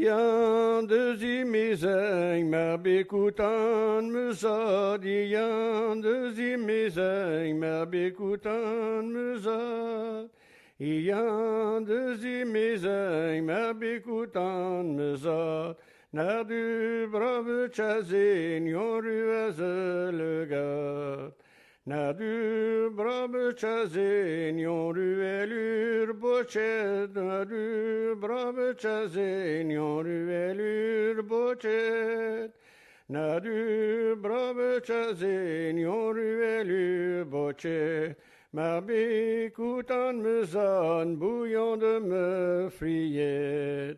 Ian de zimizeng, maar bekutan me zat. Ian de zimizeng, maar bekutan me zat. Ian de zimizeng, maar bekutan me zat. Naar du brave chazin, yon ruaze le gat. Naar du brave chazin, yon ruelur bochet. Naar du brave chazin, yon ruelur bochet. Naar du brave chazin, yon ruelur bochet. Maar bekoutan me zan, bouillon de me friet.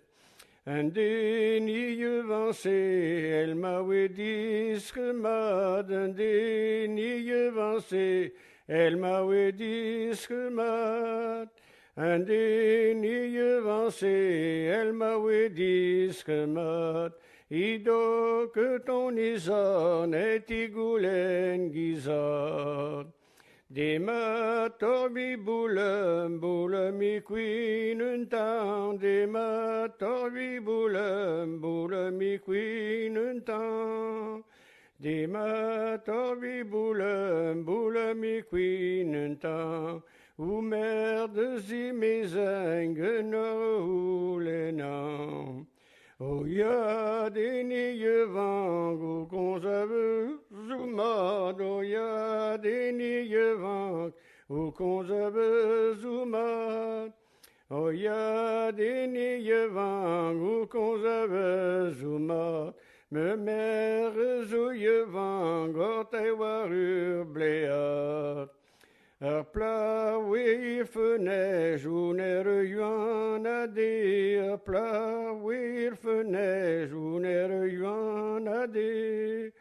Un déni vancé, elle m'a oué disque-mad. Un déni vancé, elle m'a oué disque-mad. Un déni vancé, elle m'a oué disque-mad. Ido que ton izan et igoulen gizad. Des matorbi boulem i queen un temps. Des matorbi boulem i queen un temps. Des matorbi boulem i queen un temps. Ou merde zi mezeng no oulenam. O ya deni vang ou konzave zoumad. O ya deni vang ou konzave zoumad. O ya deni vang ou konzave zoumad. Me mer zo je vang orte warur bleat. Pla oui feneige ou nere yuan a de. Pla oui feneige ou nere yuan a de.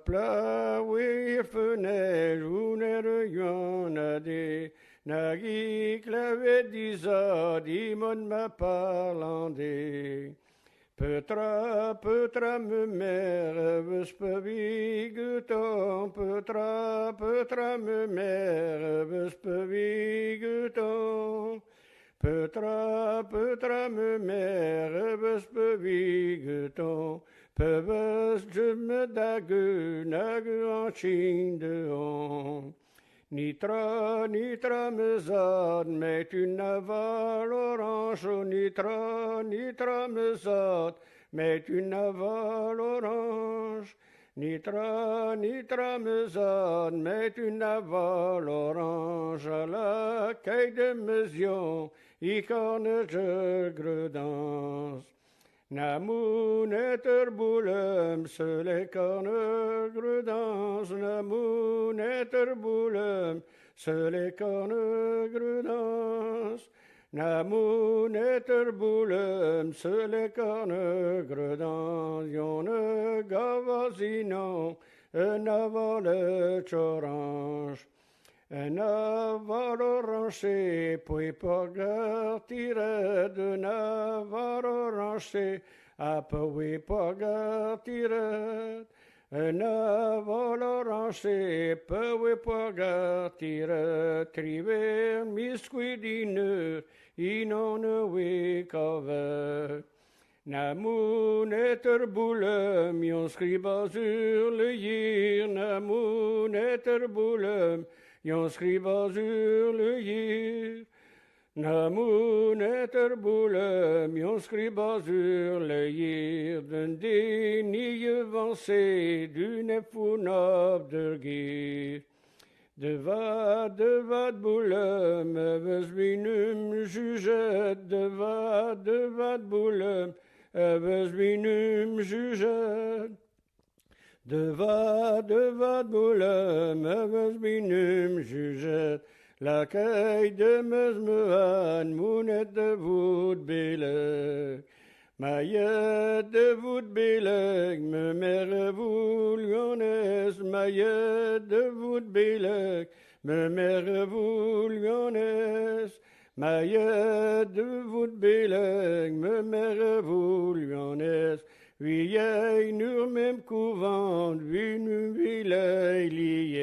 Pla oui feneige ou nere yuan a de. Nagi clavet disa dimon ma parlande. Petra me mer vespeviguton. Petra me mer vespeviguton. Petra me mer vespeviguton. Peves je me dague en chine de on. Nitra me zad, mais tu n'avales orange. Nitra me zad, mais tu n'avales orange. Nitra me zad, mais tu n'avales orange. À la caille de Mézion, i corne je gredance. Namouneter boulem, se les cornes gredans. Namouneter boulem, se les cornes gredans. Namouneter boulem, se les cornes gredans. Yon gavazinon, un aval chorange. Un aval orange, puis pas gartire de naval orange, a puis pas gartire. Un aval orange, puis pas gartire. Triver misquidineur, inon we cover. Namouneter boulem, yon scriba sur le yir. Namouneter boulem, yon scriba sur le yir. Namouneter boulem, yon scriba sur le yir. D'un déni vancé, d'une founab de gir. De vad boulem, vesbinum juget. De vad boulem, vesbinum juget. De vad boulem, vesbinum juget. La caille de Meusmehan, mounet de voûte belek. Maillet de voûte belek, me mère vous lyonnaise. Maillet de voûte belek, me mère vous lyonnaise. Maillet de voûte belek, me mère vous lyonnaise. Vieille nur même couvent, une vieille liesse.